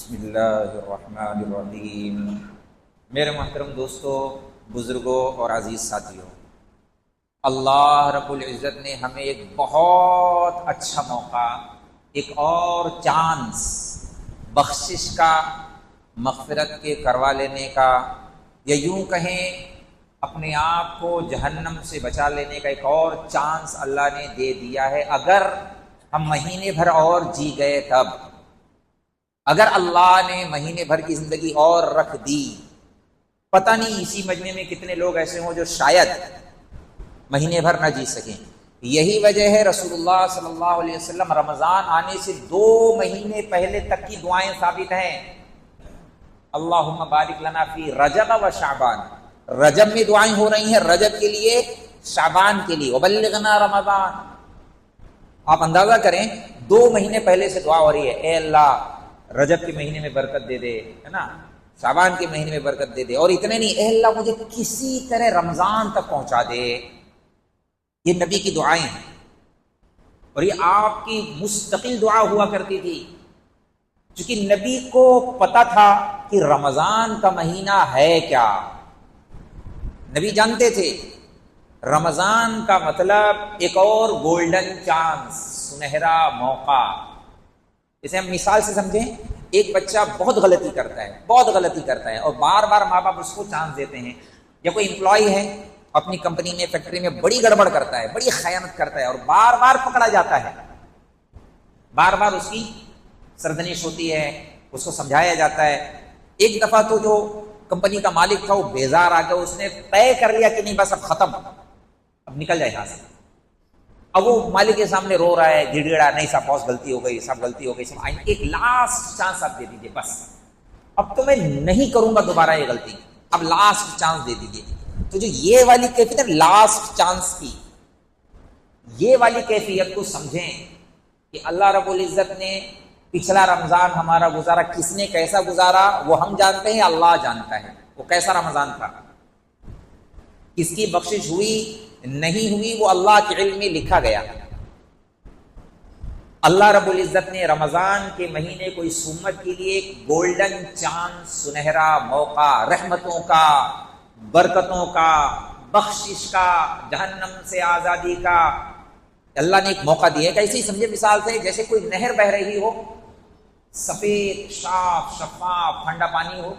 بسم اللہ الرحمن الرحیم۔ میرے محترم دوستو، بزرگوں اور عزیز ساتھیوں، اللہ رب العزت نے ہمیں ایک بہت اچھا موقع، ایک اور چانس بخشش کا، مغفرت کے کروا لینے کا، یا یوں کہیں اپنے آپ کو جہنم سے بچا لینے کا ایک اور چانس اللہ نے دے دیا ہے۔ اگر ہم مہینے بھر اور جی گئے تب، اگر اللہ نے مہینے بھر کی زندگی اور رکھ دی، پتہ نہیں اسی مجمع میں کتنے لوگ ایسے ہوں جو شاید مہینے بھر نہ جی سکیں۔ یہی وجہ ہے رسول اللہ صلی اللہ علیہ وسلم رمضان آنے سے 2 مہینے پہلے تک کی دعائیں ثابت ہیں۔ اللہم بارک لنا فی رجب و شعبان، رجب میں دعائیں ہو رہی ہیں، رجب کے لیے، شعبان کے لیے، وبلغنا رمضان۔ آپ اندازہ کریں 2 مہینے پہلے سے دعا ہو رہی ہے، اے اللہ رجب کے مہینے میں برکت دے دے، ہے نا، شعبان کے مہینے میں برکت دے دے، اور اتنے نہیں، اے اللہ مجھے کسی طرح رمضان تک پہنچا دے۔ یہ نبی کی دعائیں ہیں، اور یہ آپ کی مستقل دعا ہوا کرتی تھی، چونکہ نبی کو پتا تھا کہ رمضان کا مہینہ ہے کیا۔ نبی جانتے تھے رمضان کا مطلب ایک اور گولڈن چانس، سنہرا موقع۔ جیسے ہم مثال سے سمجھیں، ایک بچہ بہت غلطی کرتا ہے اور بار بار ماں باپ اس کو چانس دیتے ہیں، یا کوئی امپلائی ہے اپنی کمپنی میں، فیکٹری میں بڑی گڑبڑ کرتا ہے، بڑی خیانت کرتا ہے، اور بار بار پکڑا جاتا ہے، بار بار اس کی سرزنش ہوتی ہے، اس کو سمجھایا جاتا ہے۔ ایک دفعہ تو جو کمپنی کا مالک تھا وہ بیزار آ گیا، اس نے طے کر لیا کہ نہیں بس اب ختم، اب نکل جائے یہاں سے۔ اب وہ مالک کے سامنے رو رہا ہے، گڑ گڑا، نہیں صاحب باس غلطی ہو گئی، صاحب غلطی ہو گئی، ایک لاسٹ چانس آپ دے دیجیے، بس اب تو میں نہیں کروں گا دوبارہ یہ غلطی، اب لاسٹ چانس دے دیجیے۔ تو جو یہ والی کیفیت ہے لاسٹ چانس کی، یہ والی کیفیت کو سمجھیں کہ اللہ رب العزت نے پچھلا رمضان ہمارا گزارا، کس نے کیسا گزارا وہ ہم جانتے ہیں، اللہ جانتا ہے وہ کیسا رمضان تھا، کس کی بخشش ہوئی نہیں ہوئی وہ اللہ کے علم میں لکھا گیا۔ اللہ رب العزت نے رمضان کے مہینے کو اس امت کے لیے ایک گولڈن چانس، سنہرا موقع، رحمتوں کا، برکتوں کا، بخشش کا، جہنم سے آزادی کا اللہ نے ایک موقع دیا ہے۔ کیسے ہی سمجھے، مثال سے جیسے کوئی نہر بہ رہی ہو، سفید صاف شفاف ٹھنڈا پانی ہو،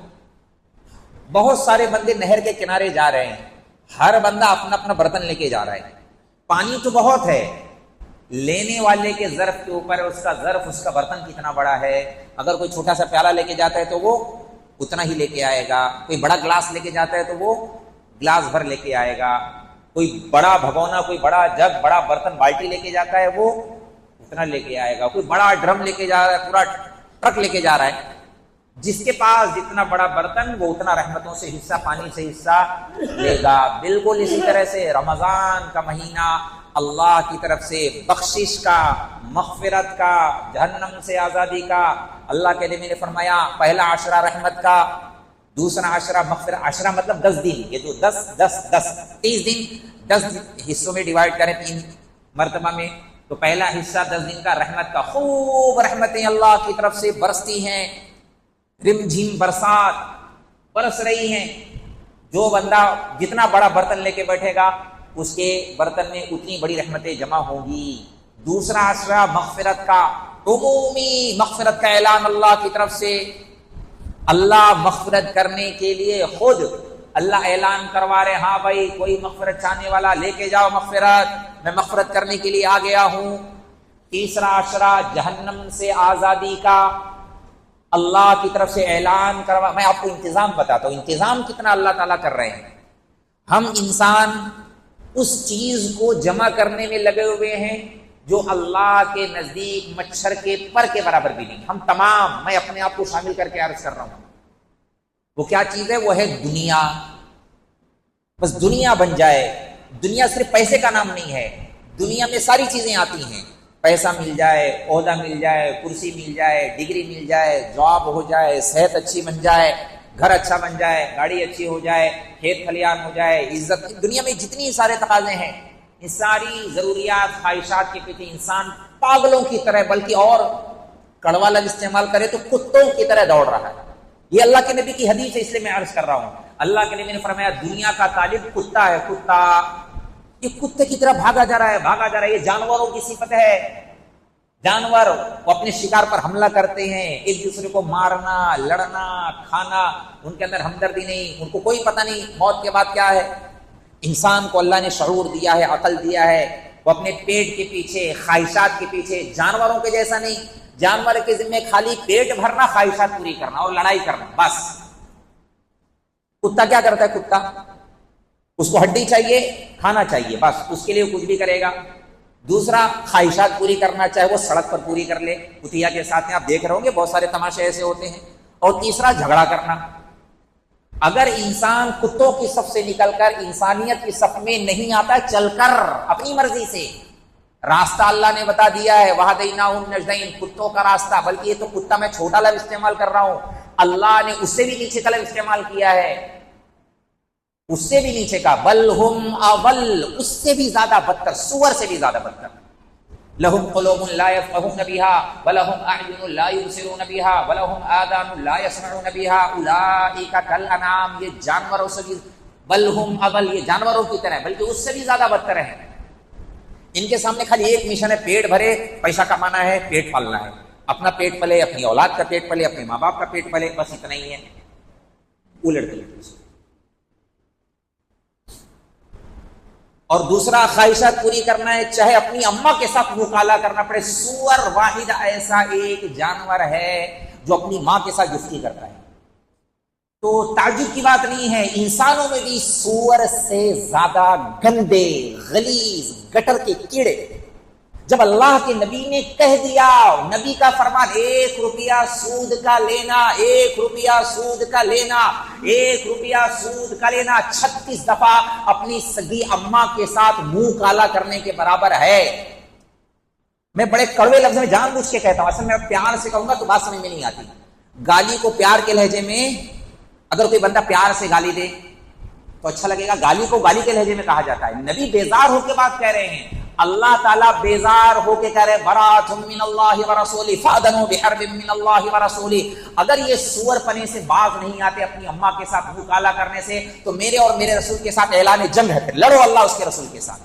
بہت سارے بندے نہر کے کنارے جا رہے ہیں، ہر بندہ اپنا اپنا برتن لے کے جا رہا ہے، پانی تو بہت ہے، لینے والے کے ظرف کے اوپر اس کا ظرف، اس کا برتن کتنا بڑا ہے۔ اگر کوئی چھوٹا سا پیالہ لے کے جاتا ہے تو وہ اتنا ہی لے کے آئے گا، کوئی بڑا گلاس لے کے جاتا ہے تو وہ گلاس بھر لے کے آئے گا، کوئی بڑا بھگونا، کوئی بڑا جگ، بڑا برتن بالٹی لے کے جاتا ہے وہ اتنا لے کے آئے گا، کوئی بڑا ڈرم لے کے جا رہا ہے، پورا ٹرک لے کے جا رہا ہے۔ جس کے پاس جتنا بڑا برتن وہ اتنا رحمتوں سے حصہ، پانی سے حصہ لے گا۔ بالکل اسی طرح سے رمضان کا مہینہ اللہ کی طرف سے بخشش کا، مغفرت کا، جہنم سے آزادی کا۔ اللہ کے نبی نے فرمایا پہلا عشرہ رحمت کا، دوسرا عشرہ مغفرت، عشرہ مطلب 10 دن، یہ جو 30 دن 10 حصوں میں ڈیوائڈ کریں 3 مرتبہ میں، تو پہلا حصہ 10 دن کا رحمت کا، خوب رحمتیں اللہ کی طرف سے برستی ہیں، رم جھم برسات برس رہی ہیں۔ جو بندہ جتنا بڑا برتن لے کے بیٹھے گا اس کے برتن میں اتنی بڑی رحمتیں جمع ہوں گی۔ دوسرا عشرہ مغفرت کا، عمومی مغفرت کا اعلان اللہ کی طرف سے، اللہ مغفرت کرنے کے لیے خود اللہ اعلان کروا رہے، ہاں بھائی کوئی مغفرت چاہنے والا لے کے جاؤ مغفرت، میں مغفرت کرنے کے لیے آ گیا ہوں۔ تیسرا عشرہ جہنم سے آزادی کا، اللہ کی طرف سے اعلان کروا۔ میں آپ کو انتظام بتاتا ہوں، انتظام کتنا اللہ تعالیٰ کر رہے ہیں۔ ہم انسان اس چیز کو جمع کرنے میں لگے ہوئے ہیں جو اللہ کے نزدیک مچھر کے پر کے برابر بھی نہیں۔ ہم تمام، میں اپنے آپ کو شامل کر کے عرض کر رہا ہوں، وہ کیا چیز ہے؟ وہ ہے دنیا۔ بس دنیا بن جائے۔ دنیا صرف پیسے کا نام نہیں ہے، دنیا میں ساری چیزیں آتی ہیں، پیسہ مل جائے، عہدہ مل جائے، کرسی مل جائے، ڈگری مل جائے، جاب ہو جائے، صحت اچھی بن جائے، گھر اچھا بن جائے، گاڑی اچھی ہو جائے، کھیت کھلیان ہو جائے، عزت۔ دنیا میں جتنی سارے تقاضے ہیں، ان ساری ضروریات، خواہشات کے پیچھے انسان پاگلوں کی طرح، بلکہ اور کڑوا لفظ استعمال کرے تو کتوں کی طرح دوڑ رہا ہے. یہ اللہ کے نبی کی حدیث ہے، اس لیے میں عرض کر رہا ہوں. اللہ کے نبی نے فرمایا دنیا کا طالب کتا ہے، کتا یہ کتے کی طرح بھاگا جا رہا ہے، بھاگا جا رہا ہے. یہ جانوروں کی صفت ہے. جانور وہ اپنے شکار پر حملہ کرتے ہیں، ایک دوسرے کو مارنا، لڑنا، کھانا، ان کے اندر ہمدردی نہیں، ان کو کوئی پتہ نہیں موت کے بعد کیا ہے. انسان کو اللہ نے شعور دیا ہے، عقل دیا ہے، وہ اپنے پیٹ کے پیچھے، خواہشات کے پیچھے، جانوروں کے جیسا نہیں. جانور کے ذمہ خالی پیٹ بھرنا، خواہشات پوری کرنا اور لڑائی کرنا بس. کتا کیا کرتا ہے؟ کتا اس کو ہڈی چاہیے، کھانا چاہیے، بس اس کے لیے کچھ بھی کرے گا. دوسرا خواہشات پوری کرنا چاہے وہ سڑک پر پوری کر لے. کتیا کے ساتھ میں آپ دیکھ رہے ہوں گے بہت سارے تماشے ایسے ہوتے ہیں. اور تیسرا جھگڑا کرنا. اگر انسان کتوں کی صف سے نکل کر انسانیت کی صف میں نہیں آتا ہے، چل کر اپنی مرضی سے، راستہ اللہ نے بتا دیا ہے، وَهَدَيْنَاهُ النَّجْدَيْنِ، کتوں کا راستہ. بلکہ یہ تو کتا میں چھوٹا لفظ استعمال کر رہا ہوں، اللہ نے اس سے بھی نیچے کا لفظ استعمال کیا ہے، اس سے بھی نیچے کا. بل ہم اول، اس سے بھی زیادہ بدتر، سور سے بھی زیادہ بدتر. لہم قلوب لا یفقہون بها ولہم اعین لا یبصرون بها ولہم آذان لا یسمعون بها اولئک کالانعام، یہ جانوروں سے بھی، بل ہم اول، یہ جانوروں کی طرح بلکہ اس سے بھی زیادہ بدتر ہیں. ان کے سامنے خالی ایک مشن ہے، پیٹ بھرے، پیسہ کمانا ہے، پیٹ پالنا ہے، اپنا پیٹ پلے، اپنی اولاد کا پیٹ پلے، اپنے ماں باپ کا پیٹ پلے، بس اتنا ہی ہے. الٹ پلٹ. اور دوسرا خواہشات پوری کرنا ہے، چاہے اپنی اماں کے ساتھ مکالہ کرنا پڑے. سور واحد ایسا ایک جانور ہے جو اپنی ماں کے ساتھ جفتی کرتا ہے. تو تعجب کی بات نہیں ہے، انسانوں میں بھی سور سے زیادہ گندے، غلیظ، گٹر کے کیڑے. جب اللہ کے نبی نے کہہ دیا، نبی کا فرمان، 1 روپیہ سود کا لینا، 1 روپیہ سود کا لینا، 1 روپیہ سود کا لینا 36 دفعہ اپنی سگی اماں کے ساتھ منہ کالا کرنے کے برابر ہے. میں بڑے کڑوے لفظ میں جان بوجھ کے کہتا ہوں، اصل میں پیار سے کہوں گا تو بات سمجھ میں نہیں آتی. گالی کو پیار کے لہجے میں، اگر کوئی بندہ پیار سے گالی دے تو اچھا لگے گا. گالی کو گالی کے لہجے میں کہا جاتا ہے. نبی بیزار ہو کے بات کہہ رہے ہیں، اللہ تعالیٰ بیزار ہو کے کہہ رہے برات من اللہ ورسولہ فاذنوا بحرب من اللہ ورسولہ. اگر یہ سور پنے سے باز نہیں آتے اپنی اماں کے ساتھ منہ کالا کرنے سے، تو میرے اور میرے رسول کے ساتھ اعلان جنگ ہے، پھر لڑو اللہ اس کے رسول کے ساتھ.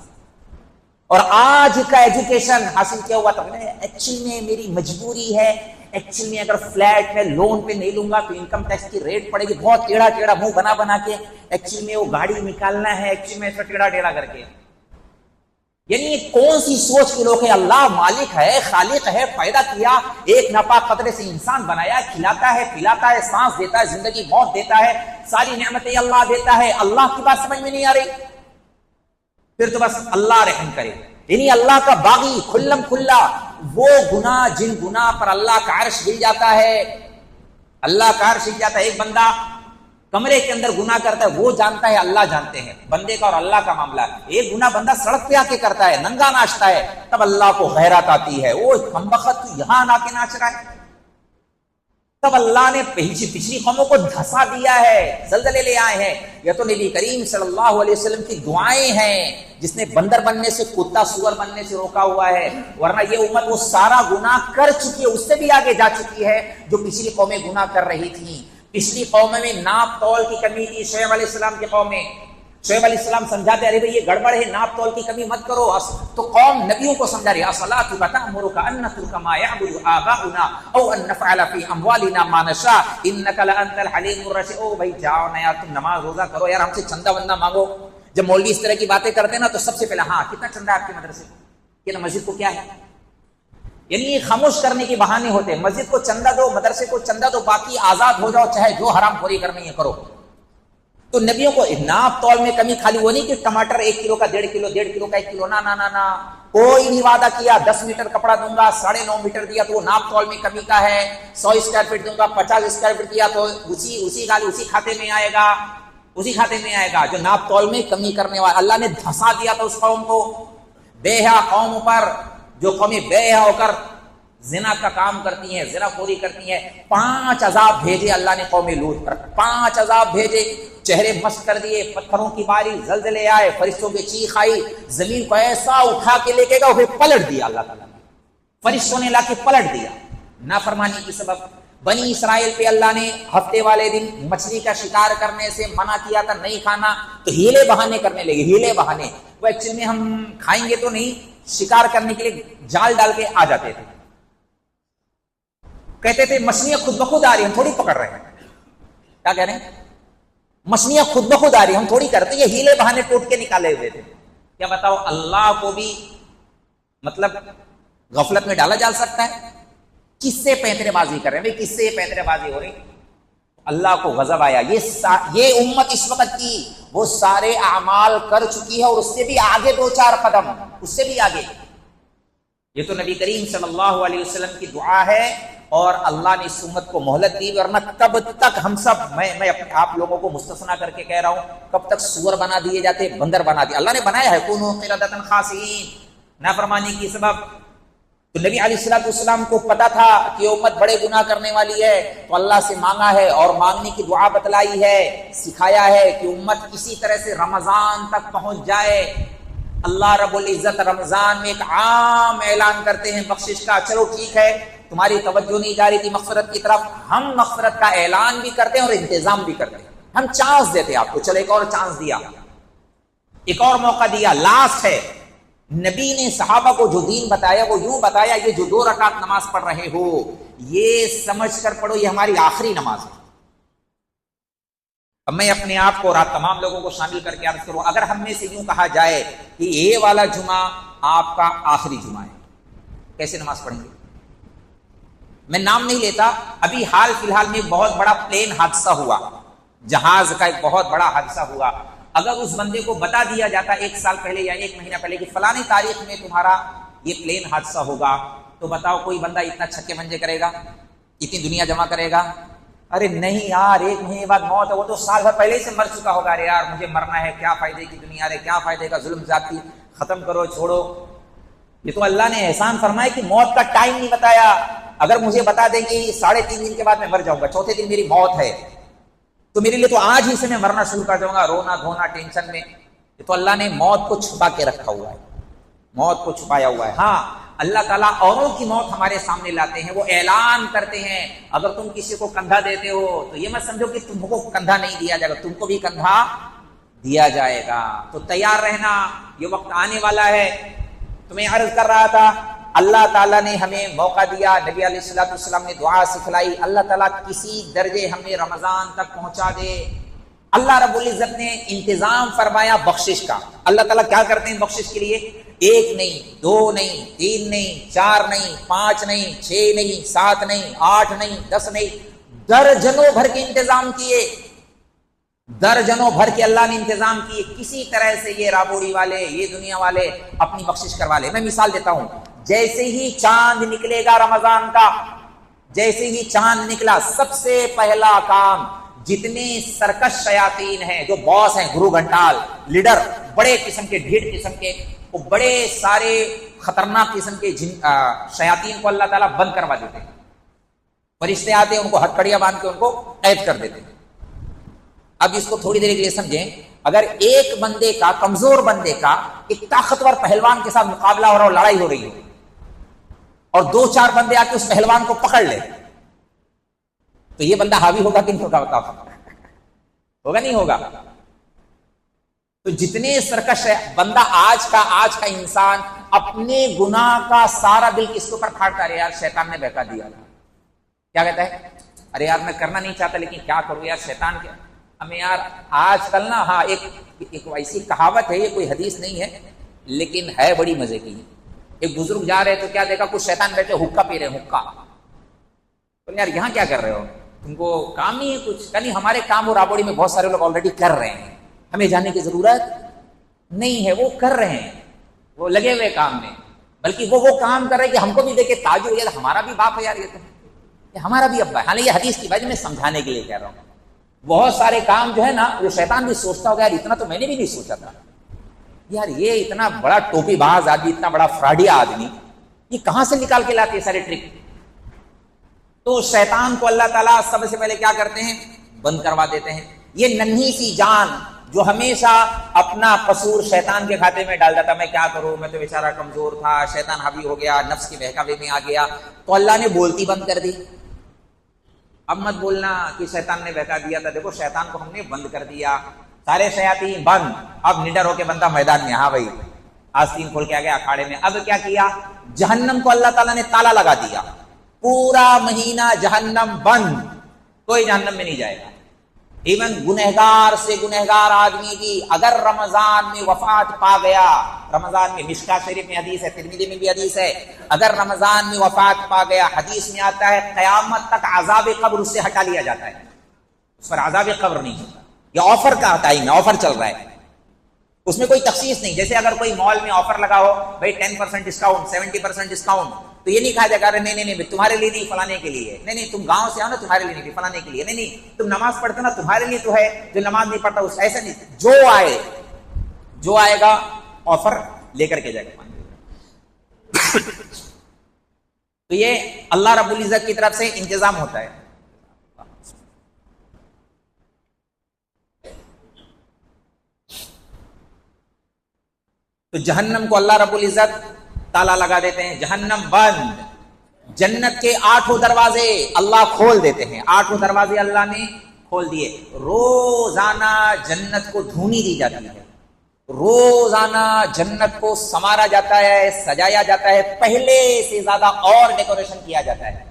اور آج کا ایجوکیشن حاصل کیا ہوا تھا، ایکچوئل میں میری مجبوری ہے، ایکچوئل میں اگر فلیٹ میں لون پہ نہیں لوں گا تو انکم ٹیکس کی ریٹ پڑے گی، بہت ٹیڑھا ٹیڑھا منہ بنا بنا کے ایکچوئل میں وہ گاڑی نکالنا ہے، ایکچوئل میں ٹیڑھا ٹیڑھا کر کے. یعنی کون سی سوچ کے لوگ ہیں؟ اللہ مالک ہے، خالق ہے، پیدا کیا، ایک ناپاک قطرے سے انسان بنایا، کھلاتا ہے، پلاتا ہے، سانس دیتا ہے، زندگی موت دیتا ہے، ساری نعمتیں اللہ دیتا ہے. اللہ کی بات سمجھ میں نہیں آ رہی، پھر تو بس اللہ رحم کرے. یعنی اللہ کا باغی کھلم کھلا، وہ گناہ جن گناہ پر اللہ کا عرش ہل جاتا ہے، اللہ کا عرش ہل جاتا ہے. ایک بندہ کمرے کے اندر گناہ کرتا ہے، وہ جانتا ہے، اللہ جانتے ہیں، بندے کا اور اللہ کا معاملہ. ایک گناہ بندہ سڑک پہ آ کے کرتا ہے، ننگا ناچتا ہے، تب اللہ کو غیرت آتی ہے، وہ کمبخت تو یہاں آ کے ناچ رہا ہے. تب اللہ نے پچھلی قوموں کو دھسا دیا ہے، زلزلے لے آئے ہیں. یہ تو نبی کریم صلی اللہ علیہ وسلم کی دعائیں ہیں جس نے بندر بننے سے، کتا سور بننے سے روکا ہوا ہے. ورنہ یہ امت وہ سارا گناہ کر چکی ہے، اس سے بھی آگے جا چکی ہے جو پچھلی قومیں گناہ کر رہی تھیں. پچھلی قوموں میں ناپ تول کی کمی تھی. شعیب علیہ السلام کی قوم میں شعیب علیہ السلام سمجھاتے، ارے بھائی یہ گڑبڑ ہے، ناپ تول کی کمی مت کرو. تو قوم نبیوں کو سمجھا رہی، اصلاۃک تأمرک ان نترک ما یعبد آباؤنا او ان نفعل فی اموالنا ما نشاء انک لانت الحلیم الرشید. او بھائی جاؤ نا یار، تم نماز روزہ کرو یار، ہم سے چندہ وندہ مانگو. جب مولوی اس طرح کی باتیں کرتے ہیں نا تو سب سے پہلے ہاں کتنا چندہ ہے آپ کے مدرسے کو، کہ مسجد کو کیا ہے. یعنی خاموش کرنے کے بہانے ہوتے ہیں. مسجد کو چندہ دو، مدرسے کو چندہ دو، باقی آزاد ہو جاؤ، چاہے جو حرام خوری کرنی ہے کرو. تو نبیوں کو ناپ تول میں کمی، خالی وہ نہیں کہ ٹماٹر 1 کلو کا 1.5 کلو، 1.5 کلو کا 1 کلو، نہ کوئی نہیں وعدہ کیا 10 میٹر کپڑا دوں گا 9.5 میٹر دیا تو وہ ناپ تول میں کمی کا ہے. 100 اسکوائر فٹ دوں گا 50 اسکوائر فٹ دیا تو اسی کھاتے میں آئے گا، اسی کھاتے میں آئے گا جو ناپ تول میں کمی کرنے والا. اللہ نے دھسا دیا تھا اس قوم کو، بے حیا قوم پر، جو قومیں بے حیا ہو کر زنا کا کام کرتی ہیں، زنا خوری کرتی ہیں. 5 عذاب بھیجے اللہ نے قوم لوط پر، 5 عذاب بھیجے. چہرے مست کر دیے، پتھروں کی بارش، زلزلے آئے، فرشتوں کی چیخ آئی، زمین کو ایسا اٹھا کے لے کے گا پھر پلٹ دیا اللہ تعالیٰ نے. فرشتوں نے لا کے پلٹ دیا. نافرمانی کی سبب بنی اسرائیل پہ اللہ نے ہفتے والے دن مچھلی کا شکار کرنے سے منع کیا تھا، نہیں کھانا، تو ہیلے بہانے کرنے لگے، ہیلے بہانے، وہ ایکچوئل میں ہم کھائیں گے تو نہیں، شکار کرنے کے لیے جال ڈال کے آ جاتے تھے، کہتے تھے مچھلیاں خود بخود آ رہی ہیں، ہم تھوڑی پکڑ رہے ہیں، کیا کہہ رہے ہیں، مچھلیاں خود بخود آ رہی ہیں، ہم تھوڑی کرتے، یہ ہیلے بہانے ٹوٹ کے نکالے ہوئے تھے۔ کیا بتاؤ اللہ کو بھی مطلب غفلت میں ڈالا جا سکتا ہے؟ کس سے پینترے بازی کر رہے ہیں بھائی، کس سے پینترے بازی ہو رہی؟ اللہ کو غضب آیا، یہ امت اس وقت کی وہ سارے اعمال کر چکی ہے اور اس سے بھی آگے 2-4 قدم، اس سے بھی آگے۔ یہ تو نبی کریم صلی اللہ علیہ وسلم کی دعا ہے اور اللہ نے اس امت کو مہلت دی، ورنہ کب تک ہم سب، میں آپ لوگوں کو مستثنا کر کے کہہ رہا ہوں، کب تک سور بنا دیے جاتے، بندر بنا دیے، اللہ نے بنایا ہے کونوا قردۃ خاسئین، نافرمانی کی سبب۔ تو نبی علیہ الصلوۃ والسلام کو پتا تھا کہ یہ امت بڑے گناہ کرنے والی ہے، تو اللہ سے مانگا ہے اور مانگنے کی دعا بتلائی ہے، سکھایا ہے کہ امت کسی طرح سے رمضان تک پہنچ جائے۔ اللہ رب العزت رمضان میں ایک عام اعلان کرتے ہیں بخشش کا، چلو ٹھیک ہے تمہاری توجہ نہیں جا رہی تھی مغفرت کی طرف، ہم مغفرت کا اعلان بھی کرتے ہیں اور انتظام بھی کرتے ہیں، ہم چانس دیتے ہیں آپ کو، چلو ایک اور چانس دیا، ایک اور موقع دیا، لاسٹ ہے۔ نبی نے صحابہ کو جو دین بتایا وہ یوں بتایا، یہ جو 2 رکعت نماز پڑھ رہے ہو یہ سمجھ کر پڑھو یہ ہماری آخری نماز ہے۔ اب میں اپنے آپ کو اور آپ تمام لوگوں کو شامل کر کے عرض کروں، اگر ہم میں سے یوں کہا جائے کہ یہ والا جمعہ آپ کا آخری جمعہ ہے، کیسے نماز پڑھیں گے؟ میں نام نہیں لیتا، ابھی حال فی الحال میں بہت بڑا پلین حادثہ ہوا، جہاز کا ایک بہت بڑا حادثہ ہوا، اگر اس بندے کو بتا دیا جاتا 1 سال پہلے یا 1 مہینہ پہلے کہ فلانی تاریخ میں تمہارا یہ پلین حادثہ ہوگا، تو بتاؤ کوئی بندہ اتنا چھکے منجے کرے گا، اتنی دنیا جمع کرے گا؟ ارے نہیں یار، 1 مہینے بعد موت ہے، وہ تو سال بھر پہلے سے مر چکا ہوگا، ارے یار مجھے مرنا ہے، کیا فائدے کی دنیا، ارے کیا فائدے کا ظلم زیادتی، ختم کرو چھوڑو۔ یہ تو اللہ نے احسان فرمایا کہ موت کا ٹائم نہیں بتایا، اگر مجھے بتا دیں کہ 3.5 دن کے بعد میں مر جاؤں گا، 4تھے دن میری موت ہے، تو میرے لیے تو آج ہی سے میں مرنا شروع کر جاؤں گا، رونا دھونا ٹینشن میں۔ یہ تو اللہ نے موت کو چھپا کے رکھا ہوا ہے، موت کو چھپایا ہوا ہے۔ ہاں اللہ تعالیٰ اوروں کی موت ہمارے سامنے لاتے ہیں، وہ اعلان کرتے ہیں اگر تم کسی کو کندھا دیتے ہو تو یہ مت سمجھو کہ تم کو کندھا نہیں دیا جائے گا، تم کو بھی کندھا دیا جائے گا، تو تیار رہنا، یہ وقت آنے والا ہے۔ تو میں عرض کر رہا تھا اللہ تعالیٰ نے ہمیں موقع دیا، نبی علیہ الصلوۃ والسلام نے دعا سکھلائی، اللہ تعالیٰ کسی درجے ہمیں رمضان تک پہنچا دے۔ اللہ رب العزت نے انتظام فرمایا بخشش کا۔ اللہ تعالیٰ کیا کرتے ہیں بخشش کے لیے؟ 1 نہیں، 2 نہیں، 3 نہیں، 4 نہیں، 5 نہیں، 6 نہیں، 7 نہیں، 8 نہیں، 10 نہیں، درجنوں بھر کے انتظام کیے، درجنوں بھر کے اللہ نے انتظام کیے، کسی طرح سے یہ رابوڑی والے، یہ دنیا والے اپنی بخشش کروا لے۔ میں مثال دیتا ہوں، جیسے ہی چاند نکلے گا رمضان کا، جیسے ہی چاند نکلا، سب سے پہلا کام جتنے سرکش شیاطین ہیں، جو باس ہیں، گرو گھنٹال، لیڈر، بڑے قسم کے، ڈھیر قسم کے، وہ بڑے سارے خطرناک قسم کے شیاطین کو اللہ تعالیٰ بند کروا دیتے ہیں، فرشتے آتے ہیں ان کو ہتھکڑیاں باندھ کے ان کو قید کر دیتے ہیں۔ اب اس کو تھوڑی دیر کے لیے سمجھیں، اگر ایک بندے کا، کمزور بندے کا ایک طاقتور پہلوان کے ساتھ مقابلہ ہو رہا ہو، لڑائی ہو رہی ہو، اور 2-4 بندے آ کے اس پہلوان کو پکڑ لے، تو یہ بندہ حاوی ہوگا کہ نہیں ہوگا؟ بتاؤ، ہوگا نہیں ہوگا؟ تو جتنے سرکش ہے بندہ، آج کا انسان اپنے گناہ کا سارا بل کس کے اوپر پھاڑتا ہے؟ یار شیطان نے بہکا دیا، کیا کہتا ہے؟ ارے یار میں کرنا نہیں چاہتا لیکن کیا کروں یار، شیطان کیا ہمیں یار۔ آج کل نا، ہاں ایک ایسی کہاوت ہے، یہ کوئی حدیث نہیں ہے لیکن ہے بڑی مزے کی۔ ایک بزرگ جا رہے تو کیا دیکھا، کچھ شیطان بیٹھے حکا پی رہے، حکا۔ بولے یار یہاں کیا کر رہے ہو، تم کو کام نہیں ہے کچھ؟ کہ نہیں، ہمارے کام اور رابوڑی میں بہت سارے لوگ آلریڈی کر رہے ہیں، ہمیں جانے کی ضرورت نہیں ہے، وہ کر رہے ہیں، وہ لگے ہوئے کام میں، بلکہ وہ کام کر رہے ہیں کہ ہم کو بھی دیکھے تعجب ہو جائے، ہمارا بھی باپ ہے یار، یہ ہمارا بھی ابا ہے۔ حالانکہ یہ حدیث کی وجہ میں سمجھانے کے لیے کہہ رہا ہوں، بہت سارے کام جو ہے نا، جو شیطان بھی سوچتا ہوگا یار اتنا تو میں نے بھی نہیں سوچا تھا، یار یہ اتنا بڑا ٹوپی باز آدمی، اتنا بڑا فراڈیا آدمی، یہ کہاں سے نکال کے لاتے ہیں سارے ٹرک؟ تو شیطان کو اللہ تعالیٰ سب سے پہلے کیا کرتے ہیں؟ بند کروا دیتے ہیں۔ یہ ننھی سی جان جو ہمیشہ اپنا قصور شیطان کے کھاتے میں ڈال دیتا، میں کیا کروں، میں تو بیچارہ کمزور تھا، شیطان حاوی ہو گیا، نفس کے بہکاوے میں آ گیا، تو اللہ نے بولتی بند کر دی۔ اب مت بولنا کہ شیطان نے بہکا دیا تھا، دیکھو شیطان کو ہم نے بند کر دیا، سارے شیاطین بند، اب نڈر ہو کے بندہ میدان میں، ہاں بھائی آستین کھول کے آ گیا اکھاڑے میں۔ اب کیا کیا، جہنم کو اللہ تعالیٰ نے تالا لگا دیا، پورا مہینہ جہنم بند، کوئی جہنم میں نہیں جائے گا۔ ایون گنہگار سے گنہگار آدمی بھی اگر رمضان میں وفات پا گیا، رمضان میں مشکاۃ شریف میں حدیث ہے، ترمذی میں بھی حدیث ہے، اگر رمضان میں وفات پا گیا، حدیث میں آتا ہے قیامت تک عذاب قبر اس سے ہٹا لیا جاتا ہے، اس پر عذاب قبر نہیں ہوتا۔ یہ آفر کا ٹائم ہے، آفر چل رہا ہے، اس میں کوئی تخصیص نہیں۔ جیسے اگر کوئی مال میں آفر لگا ہو، بھائی 10% ڈسکاؤنٹ، 70% ڈسکاؤنٹ، تو یہ نہیں کہا جائے گا نہیں نہیں نہیں تمہارے لیے نہیں، فلانے کے لیے، نہیں نہیں تم گاؤں سے آؤ نا تمہارے لیے نہیں، فلانے کے لیے، نہیں نہیں تم نماز پڑھتے نا تمہارے لیے تو ہے، جو نماز نہیں پڑھتا اس ایسا نہیں، جو آئے گا آفر لے کر کے جائے گا۔ تو یہ اللہ رب العزت کی طرف سے انتظام ہوتا ہے۔ تو جہنم کو اللہ رب العزت تالا لگا دیتے ہیں، جہنم بند، جنت کے 8 دروازے اللہ کھول دیتے ہیں، 8 دروازے اللہ نے کھول دیے۔ روزانہ جنت کو دھونی دی جاتی ہے، روزانہ جنت کو سنوارا جاتا ہے، سجایا جاتا ہے، پہلے سے زیادہ اور ڈیکوریشن کیا جاتا ہے۔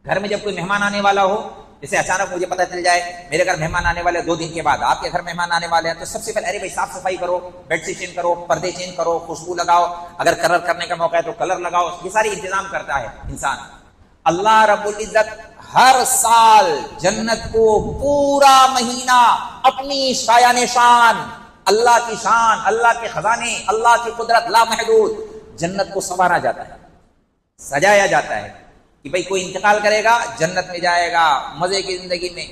گھر میں جب کوئی مہمان آنے والا ہو، جیسے اچانک مجھے پتہ چل جائے میرے گھر مہمان آنے والے 2 دن کے بعد، آپ کے گھر مہمان آنے والے ہیں، تو سب سے پہلے ارے بھائی صاف صفائی کرو، بیڈ شیٹ چینج کرو، پردے چینج کرو، خوشبو لگاؤ، اگر کلر کرنے کا موقع ہے تو کلر لگاؤ، یہ ساری انتظام کرتا ہے انسان۔ اللہ رب العزت ہر سال جنت کو پورا مہینہ اپنی شایان شان، اللہ کی شان، اللہ کے خزانے، اللہ کی قدرت لامحدود، جنت کو سنوارا جاتا ہے، سجایا جاتا ہے کہ بھئی کوئی انتقال کرے گا جنت میں جائے گا مزے کی زندگی میں۔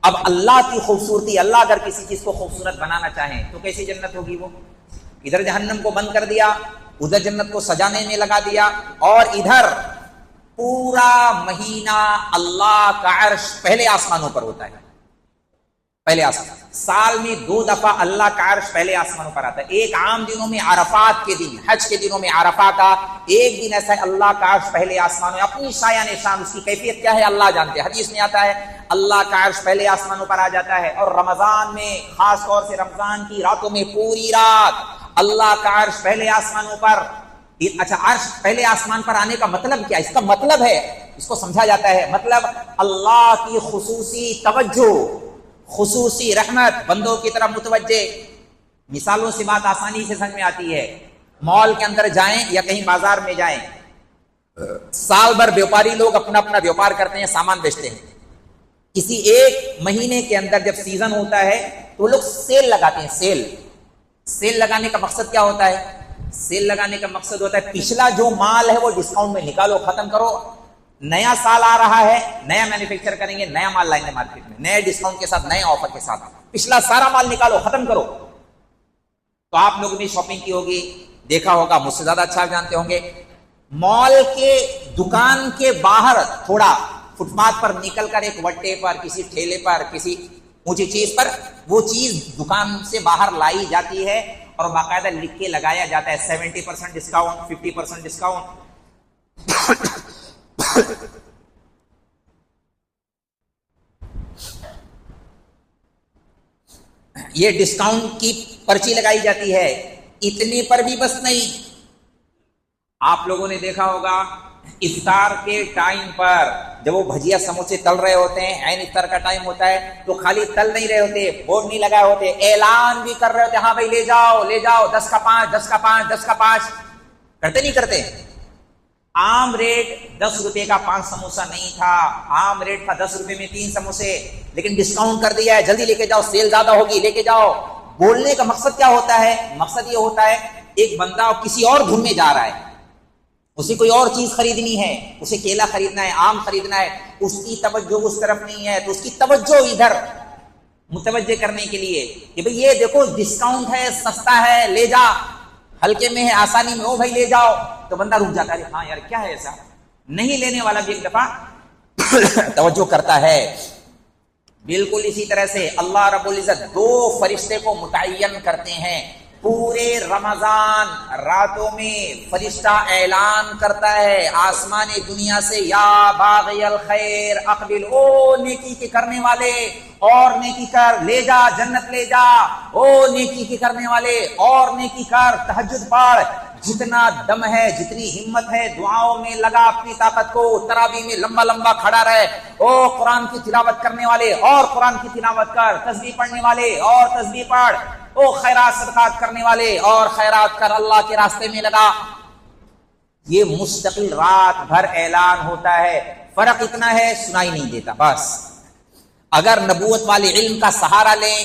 اب اللہ کی خوبصورتی، اللہ اگر کسی چیز کو خوبصورت بنانا چاہیں تو کیسی جنت ہوگی؟ وہ ادھر جہنم کو بند کر دیا، ادھر جنت کو سجانے میں لگا دیا، اور ادھر پورا مہینہ اللہ کا عرش پہلے آسمانوں پر ہوتا ہے، پہلے آسمان، سال میں 2 دفعہ اللہ کا عرش پہلے آسمانوں پر آتا ہے۔ ایک عام دنوں میں عرفات کے دن، حج کے دنوں میں عرفہ کا ایک دن ایسا ہے اللہ کا عرش پہلے آسمانوں، اپنی شایان شان، اس کی کیفیت کیا ہے اللہ جانتے ہیں۔ حدیث میں آتا ہے اللہ کا عرش پہلے آسمانوں پر آ جاتا ہے، اور رمضان میں خاص طور سے رمضان کی راتوں میں پوری رات اللہ کا عرش پہلے آسمانوں پر۔ اچھا، عرش پہلے آسمان پر آنے کا مطلب کیا؟ اس کا مطلب ہے، اس کو سمجھا جاتا ہے، مطلب اللہ کی خصوصی توجہ، خصوصی رحمت بندوں کی طرف متوجہ۔ مثالوں سے بات آسانی سے سمجھ میں آتی ہے۔ مال کے اندر جائیں یا کہیں بازار میں جائیں، سال بھر بیوپاری لوگ اپنا اپنا بیوپار کرتے ہیں، سامان بیچتے ہیں، کسی ایک مہینے کے اندر جب سیزن ہوتا ہے تو لوگ سیل لگاتے ہیں۔ سیل لگانے کا مقصد کیا ہوتا ہے؟ سیل لگانے کا مقصد ہوتا ہے پچھلا جو مال ہے وہ ڈسکاؤنٹ میں نکالو، ختم کرو، نیا سال آ رہا ہے، نیا مینوفیکچر کریں گے، نیا مال لائیں گے مارکیٹ میں، نئے ڈسکاؤنٹ کے ساتھ، نئے آفر کے ساتھ، پچھلا سارا مال نکالو، ختم کرو۔ تو آپ لوگوں نے شاپنگ کی ہوگی، دیکھا ہوگا، مجھ سے زیادہ اچھا جانتے ہوں گے، مال کے دکان کے باہر تھوڑا فٹ پاتھ پر نکل کر ایک وٹے پر، کسی ٹھیلے پر، کسی اونچی چیز پر وہ چیز دکان سے باہر لائی جاتی ہے، اور باقاعدہ لکھ کے لگایا جاتا ہے 70% ڈسکاؤنٹ، 50% ڈسکاؤنٹ۔ یہ ڈسکاؤنٹ کی پرچی لگائی جاتی ہے۔ اتنے پر بھی بس نہیں، آپ لوگوں نے دیکھا ہوگا افطار کے ٹائم پر جب وہ بھجیا سموسے تل رہے ہوتے ہیں، عین افطار کا ٹائم ہوتا ہے، تو خالی تل نہیں رہے ہوتے، بورڈ نہیں لگائے ہوتے، اعلان بھی کر رہے ہوتے، ہاں بھائی لے جاؤ لے جاؤ، 10 کا 5، 10 کا 5، 10 کا 5، کرتے نہیں کرتے؟ عام ریٹ 10 روپے کا 5 سموسہ نہیں تھا، عام ریٹ تھا 10 روپے میں 3 سموسے، لیکن ڈسکاؤنٹ کر دیا ہے، جلدی لے کے جاؤ، سیل زیادہ ہوگی، لے کے جاؤ۔ بولنے کا مقصد کیا ہوتا ہے؟ مقصد یہ ہوتا ہے ایک بندہ کسی اور دھن میں جا رہا ہے، اسے کوئی اور چیز خریدنی ہے، اسے کیلا خریدنا ہے، آم خریدنا ہے، اس کی توجہ اس طرف نہیں ہے، تو اس کی توجہ ادھر متوجہ کرنے کے لیے کہ بھئی یہ دیکھو ڈسکاؤنٹ ہے، سستا ہے، لے جا، ہلکے میں ہے، آسانی میں ہو، بھائی لے جاؤ، تو بندہ رک جاتا ہے، ہاں یار کیا ہے ایسا، نہیں لینے والا بھی ایک دفعہ توجہ کرتا ہے۔ بالکل اسی طرح سے اللہ رب العزت 2 فرشتے کو متعین کرتے ہیں پورے رمضان راتوں میں. فرشتہ اعلان کرتا ہے آسمان دنیا سے، یا باغی الخیر اقبل، او نیکی کے کرنے والے اور نیکی کر، لے جا جنت لے جا، او نیکی کے کرنے والے اور نیکی کر، تہجد پڑھ، جتنا دم ہے جتنی ہمت ہے دعاؤں میں لگا اپنی طاقت کو، تراویح میں لمبا لمبا کھڑا رہے، او قرآن کی تلاوت کرنے والے اور قرآن کی تلاوت کر، تسبیح پڑھنے والے اور تسبیح پڑھ، او خیرات صدقات کرنے والے اور خیرات کر، اللہ کے راستے میں لگا. یہ مستقل رات بھر اعلان ہوتا ہے. فرق اتنا ہے سنائی نہیں دیتا بس. اگر نبوت والے علم کا سہارا لیں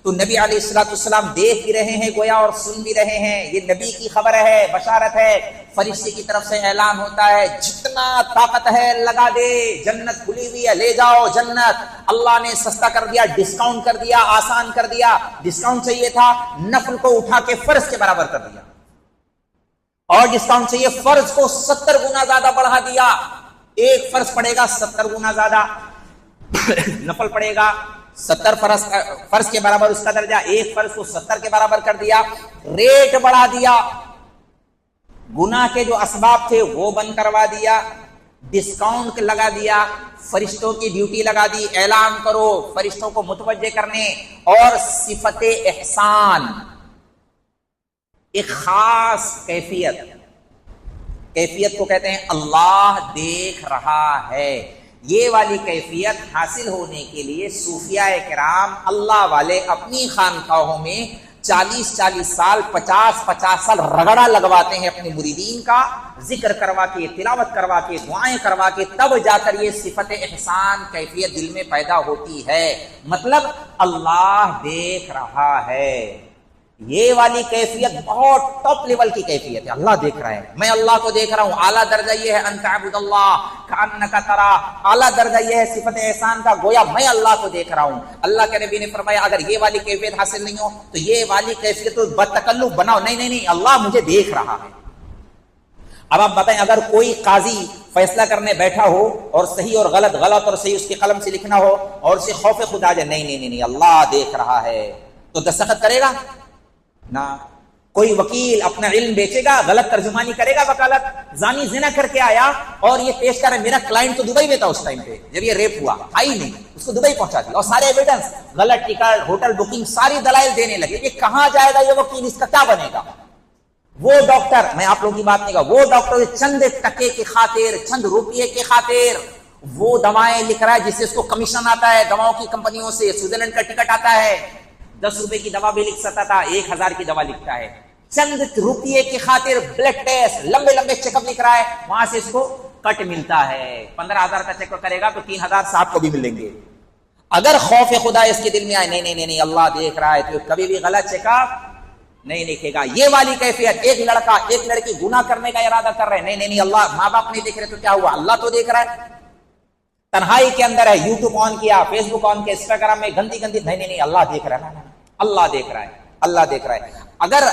تو نبی علیہ الصلوۃ والسلام دیکھ بھی رہے ہیں گویا اور سن بھی رہے ہیں. یہ نبی کی خبر ہے، بشارت ہے، فرشتے کی طرف سے اعلان ہوتا ہے جتنا طاقت ہے لگا دے، جنت کھلی ہوئی ہے، لے جاؤ جنت. اللہ نے سستا کر دیا، ڈسکاؤنٹ کر دیا، آسان کر دیا. ڈسکاؤنٹ چاہیے تھا، نفل کو اٹھا کے فرض کے برابر کر دیا، اور ڈسکاؤنٹ چاہیے فرض کو 70 گنا زیادہ بڑھا دیا. ایک فرض پڑے گا 70 گنا زیادہ، نفل پڑے گا 70 فرض کے برابر اس کا درجہ، ایک فرض کو 70 کے برابر کر دیا. ریٹ بڑھا دیا، گناہ کے جو اسباب تھے وہ بند کروا دیا، ڈسکاؤنٹ لگا دیا، فرشتوں کی ڈیوٹی لگا دی، اعلان کرو، فرشتوں کو متوجہ کرنے. اور صفت احسان، ایک خاص کیفیت کو کہتے ہیں اللہ دیکھ رہا ہے. یہ والی کیفیت حاصل ہونے کے لیے صوفیاء کرام اللہ والے اپنی خانقاہوں میں 40 سال 50 سال رگڑا لگواتے ہیں اپنے مریدین کا، ذکر کروا کے، تلاوت کروا کے، دعائیں کروا کے، تب جا کر یہ صفت احسان کیفیت دل میں پیدا ہوتی ہے. مطلب اللہ دیکھ رہا ہے. یہ والی کیفیت بہت ٹاپ لیول کی کیفیت ہے. اللہ دیکھ رہا ہے، میں اللہ کو دیکھ رہا ہوں. اعلیٰ درجہ یہ ہے ان تعبد اللہ کأنک ترا. اعلیٰ درجہ یہ ہے صفت احسان کا، گویا میں اللہ کو دیکھ رہا ہوں. اللہ کے نبی نے فرمایا اگر یہ والی کیفیت حاصل نہیں ہو تو یہ والی کیفیت تو بدتکلف بناؤ. نہیں، اللہ مجھے دیکھ رہا ہے. اب آپ بتائیں اگر کوئی قاضی فیصلہ کرنے بیٹھا ہو اور صحیح اور غلط، غلط اور صحیح اس کے قلم سے لکھنا ہو اور اسے خوف خدا جائے، نہیں اللہ دیکھ رہا ہے، تو دستخط کرے گا نہ. کوئی وکیل اپنا علم بیچے گا، غلط ترجمانی کرے گا وکالت. زانی زنا کر کے آیا اور یہ پیش کر رہا ہے میرا کلائنٹ تو دبئی میں تھا اس ٹائم پہ جب یہ ریپ ہوا، آئی نہیں، اس کو دبئی پہنچا دیا اور سارے ایویڈنس، غلط ٹکٹ، ہوٹل بکنگ، ساری دلائل دینے لگے. یہ کہاں جائے گا یہ وکیل، اس کا کیا بنے گا؟ وہ ڈاکٹر، میں آپ لوگوں کی بات نہیں کہا، وہ ڈاکٹر چند ٹکے کی خاطر، چند روپیے کی خاطر وہ دوائیں لکھ رہا ہے جس سے اس کو کمیشن آتا ہے دواؤں کی کمپنیوں سے، سوئٹزرلینڈ کا ٹکٹ آتا ہے. 10 روپے کی دوا بھی لکھ سکتا تھا، 1000 کی دوا لکھتا ہے. چند روپیے کی خاطر بلڈ ٹیسٹ، لمبے چیک اپ لکھ رہا ہے، وہاں سے اس کو کٹ ملتا ہے. 15,000 کا چیک اپ کرے گا تو 3,000 صاحب کو بھی ملیں گے. اگر خوف خدا اس کے دل میں آئے نہیں اللہ دیکھ رہا ہے، تو کبھی بھی غلط چیک اپ نہیں لکھے گا. یہ والی کیفیت، ایک لڑکا ایک لڑکی گناہ کرنے کا ارادہ کر رہے ہیں، نہیں اللہ، ماں باپ نہیں دیکھ رہے تو کیا ہوا، اللہ تو دیکھ رہا ہے. تنہائی کے اندر ہے، یوٹیوب آن کیا، فیس بک آن کیا، انسٹاگرام میں گندی نہیں اللہ دیکھ رہا ہے، اللہ دیکھ رہا ہے، اللہ دیکھ رہا ہے. اگر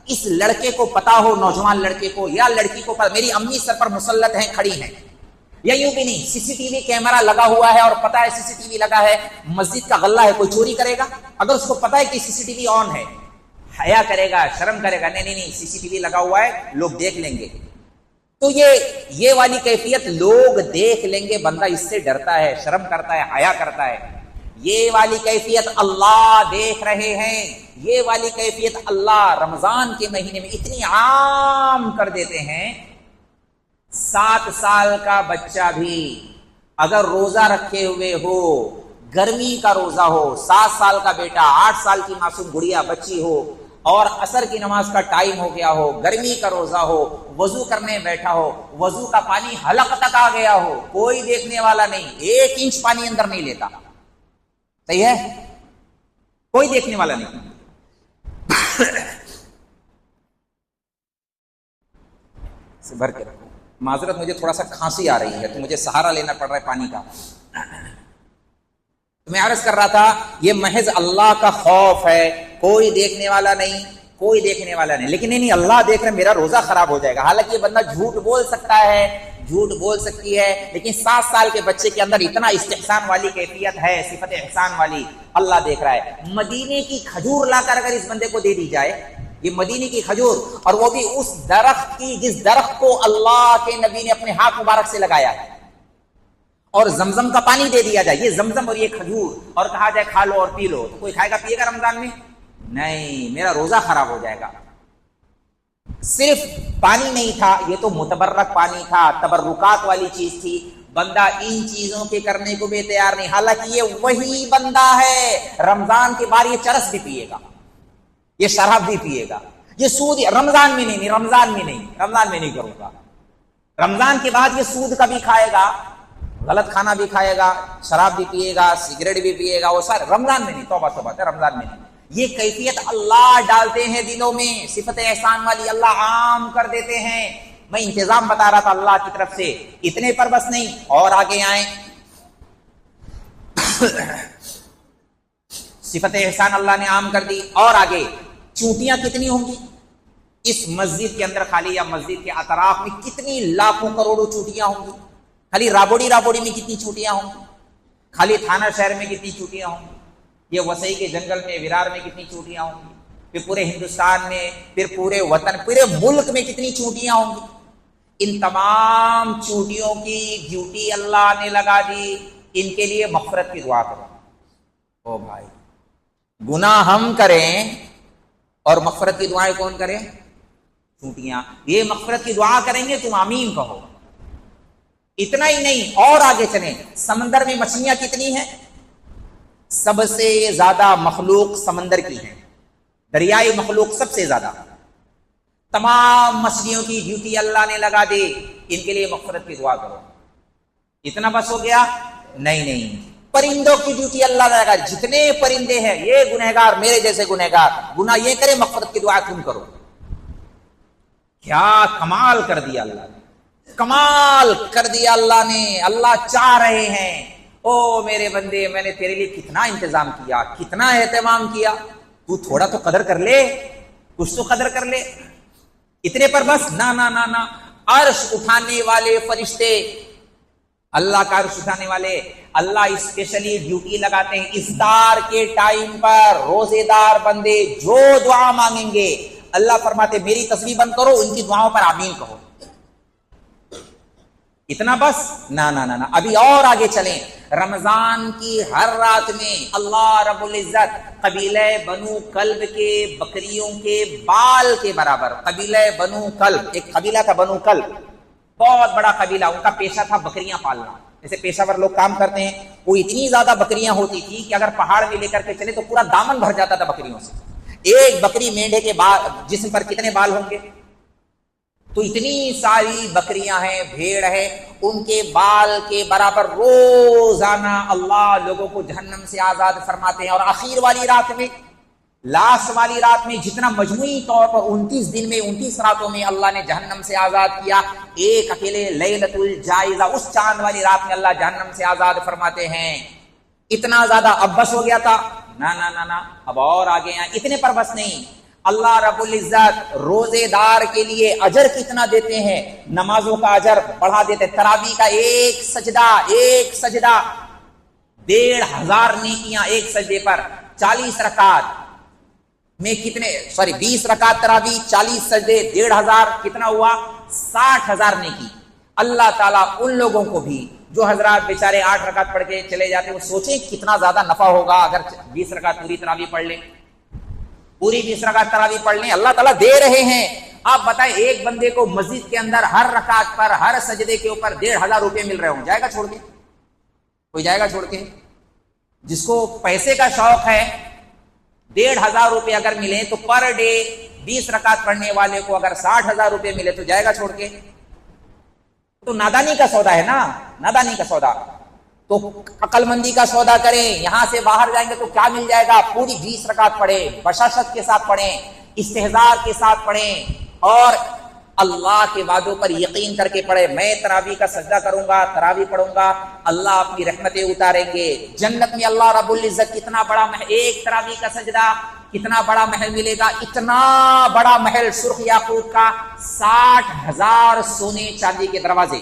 اس لڑکے کو پتا ہو، نوجوان لڑکے کو یا لڑکی کو پتا، میری امی سر پر مسلط ہیں، کھڑی ہیں، یا یوں بھی نہیں، سی سی ٹی وی کیمرہ لگا ہوا ہے اور پتا ہے سی سی ٹی وی لگا ہے، مسجد کا غلہ ہے، کوئی چوری کرے گا؟ اگر اس کو پتا ہے کہ سی سی ٹی وی آن ہے، حیا کرے گا، شرم کرے گا؟ نہیں سی سی ٹی وی لگا ہوا ہے، لوگ دیکھ لیں گے. تو یہ والی کیفیت لوگ دیکھ لیں گے، بندہ اس سے ڈرتا ہے، شرم کرتا ہے، حیا کرتا ہے. یہ والی کیفیت اللہ دیکھ رہے ہیں. یہ والی کیفیت اللہ رمضان کے مہینے میں اتنی عام کر دیتے ہیں. 7 سال کا بچہ بھی اگر روزہ رکھے ہوئے ہو، گرمی کا روزہ ہو، 7 سال کا بیٹا، 8 سال کی معصوم گڑیا بچی ہو اور عصر کی نماز کا ٹائم ہو گیا ہو، گرمی کا روزہ ہو، وضو کرنے بیٹھا ہو، وضو کا پانی حلق تک آ گیا ہو، کوئی دیکھنے والا نہیں، 1 انچ پانی اندر نہیں لیتا، صحیح ہے، کوئی دیکھنے والا نہیں. بھر کے رکھو، معذرت مجھے تھوڑا سا کھانسی آ رہی ہے تو مجھے سہارا لینا پڑ رہا ہے پانی کا. میں عرض کر رہا تھا یہ محض اللہ کا خوف ہے، کوئی دیکھنے والا نہیں، کوئی دیکھنے والا نہیں. لیکن نہیں اللہ دیکھ رہے، میرا روزہ خراب ہو جائے گا. حالانکہ یہ بندہ جھوٹ بول سکتا ہے، جھوٹ بول سکتی ہے، لیکن 7 سال کے بچے کے اندر اتنا استحسان والی کیفیت ہے، صفت احسان والی، اللہ دیکھ رہا ہے۔ مدینے کی کھجور لا کر اگر اس بندے کو دے دی جائے، یہ مدینے کی کھجور، اور وہ بھی اس درخت کی جس درخت کو اللہ کے نبی نے اپنے ہاتھ مبارک سے لگایا ہے، اور زمزم کا پانی دے دیا جائے، یہ زمزم اور یہ کھجور، اور کہا جائے کھا لو اور پی لو، تو کوئی کھائے گا پیے گا رمضان میں؟ نہیں، میرا روزہ خراب ہو جائے گا۔ صرف پانی نہیں تھا، یہ تو متبرک پانی تھا، تبرکات والی چیز تھی، بندہ ان چیزوں کے کرنے کو بھی تیار نہیں، حالانکہ یہ وہی بندہ ہے رمضان کے بعد یہ چرس بھی پیے گا، یہ شراب بھی پیے گا، یہ سود رمضان میں نہیں کروں گا، رمضان کے بعد یہ سود کا بھی کھائے گا، غلط کھانا بھی کھائے گا، شراب بھی پیے گا، سگریٹ بھی پیے گا، وہ سارے رمضان میں نہیں، توبہ توبہ ہے، رمضان میں نہیں۔ یہ کیفیت اللہ ڈالتے ہیں دلوں میں، صفت احسان والی اللہ عام کر دیتے ہیں۔ میں انتظام بتا رہا تھا اللہ کی طرف سے، اتنے پر بس نہیں، اور آگے آئیں۔ صفت احسان اللہ نے عام کر دی، اور آگے چونٹیاں کتنی ہوں گی اس مسجد کے اندر خالی، یا مسجد کے اطراف میں کتنی لاکھوں کروڑوں چونٹیاں ہوں گی، خالی رابوڑی میں کتنی چونٹیاں ہوں گی، خالی تھانہ شہر میں کتنی چونٹیاں ہوں گی، یہ وسیع کے جنگل میں ورار میں کتنی چونٹیاں ہوں گی، پھر پورے ہندوستان میں، پھر پورے وطن، پورے ملک میں کتنی چونٹیاں ہوں گی۔ ان تمام چونٹیوں کی ڈیوٹی اللہ نے لگا دی، ان کے لیے مغفرت کی دعا کرو۔ او بھائی، گناہ ہم کریں اور مغفرت کی دعائیں کون کرے؟ چونٹیاں۔ یہ مغفرت کی دعا کریں گے، تم آمین کہو۔ اتنا ہی نہیں، اور آگے چلیں، سمندر میں مچھلیاں کتنی ہیں؟ سب سے زیادہ مخلوق سمندر کی ہے، دریائی مخلوق سب سے زیادہ، تمام مچھلیوں کی ڈیوٹی اللہ نے لگا دی، ان کے لیے مغفرت کی دعا کرو۔ اتنا بس ہو گیا؟ نہیں، پرندوں کی ڈیوٹی اللہ نے لگا، جتنے پرندے ہیں، یہ گنہگار، میرے جیسے گنہگار، گناہ یہ کرے، مغفرت کی دعا تم کرو۔ کیا کمال کر دیا اللہ نے، کمال کر دیا اللہ نے۔ اللہ چاہ رہے ہیں، او میرے بندے، میں نے تیرے لیے کتنا انتظام کیا، کتنا اہتمام کیا، تو تھوڑا تو قدر کر لے، کچھ تو قدر کر لے۔ اتنے پر بس نہ، عرش اٹھانے والے فرشتے، اللہ کا عرش اٹھانے والے، اللہ اسپیشلی ڈیوٹی لگاتے ہیں افطار کے ٹائم پر، روزے دار بندے جو دعا مانگیں گے، اللہ فرماتے میری تسبیح بند کرو، ان کی دعاؤں پر آمین کہو۔ اتنا بس؟ نہ، ابھی اور آگے چلیں۔ رمضان کی ہر رات میں اللہ رب العزت قبیلہ بنو کلب کے بکریوں کے بال کے برابر، قبیلہ بنو کلب، ایک قبیلہ تھا بنو کلب، بہت بڑا قبیلہ، ان کا پیشہ تھا بکریاں پالنا، جیسے پیشہ ور لوگ کام کرتے ہیں، وہ اتنی زیادہ بکریاں ہوتی تھی کہ اگر پہاڑ میں لے کر کے چلے تو پورا دامن بھر جاتا تھا بکریوں سے۔ ایک بکری مینڈھے کے جسم پر کتنے بال ہوں گے؟ تو اتنی ساری بکریاں ہیں، بھیڑ ہے، ان کے بال کے برابر روزانہ اللہ لوگوں کو جہنم سے آزاد فرماتے ہیں۔ اور آخر والی رات میں، لاسٹ والی رات میں، جتنا مجموعی طور پر 29 دن میں، 29 راتوں میں اللہ نے جہنم سے آزاد کیا، ایک اکیلے لیلۃ الجائزہ، اس چاند والی رات میں اللہ جہنم سے آزاد فرماتے ہیں۔ اتنا زیادہ اب بس ہو گیا تھا؟ نہ، اب اور آگے ہیں۔ اتنے پر بس نہیں، اللہ رب العزت روزے دار کے لیے اجر کتنا دیتے ہیں، نمازوں کا اجر بڑھا دیتے ہیں۔ تراویح کا ایک سجدہ 1500 نیکیاں ایک سجدے پر، 40 رکعت میں کتنے 20 رکعت تراویح، 40 سجدے، 1500 کتنا ہوا؟ 60,000 نیکی۔ اللہ تعالیٰ ان لوگوں کو بھی جو حضرات بیچارے 8 رکعت پڑھ کے چلے جاتے ہیں، وہ سوچیں کتنا زیادہ نفع ہوگا اگر 20 رکعت پوری تراویح پڑھ لیں، پوری 20 رکعت تراویح پڑھ لیں، اللہ تعالیٰ دے رہے ہیں۔ آپ بتائیں ایک بندے کو مسجد کے اندر ہر رکعت پر، ہر سجدے کے اوپر 1500 روپے مل رہے ہوں، جائے گا چھوڑ کے؟ کوئی جائے گا چھوڑ کے؟ جس کو پیسے کا شوق ہے، 1500 روپے اگر ملیں تو پر ڈے 20 رکعت پڑھنے والے کو اگر 60,000 روپے ملے تو جائے گا چھوڑ کے؟ تو نادانی کا سودا ہے نا، نادانی کا سودا۔ تو عقل مندی کا سودا کریں، یہاں سے باہر جائیں گے تو کیا مل جائے گا؟ پوری 20 رکعت پڑھیں، بشاشت کے ساتھ پڑھیں، استحضار کے ساتھ پڑھیں، اور اللہ کے وعدوں پر یقین کر کے پڑھیں۔ میں تراویح کا سجدہ کروں گا، تراویح پڑھوں گا، اللہ اپنی رحمتیں اتاریں گے۔ جنت میں اللہ رب العزت کتنا بڑا محل، ایک تراویح کا سجدہ کتنا بڑا محل ملے گا؟ اتنا بڑا محل، سرخ یاقوت کا، 60,000 سونے چاندی کے دروازے،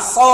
100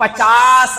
50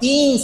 3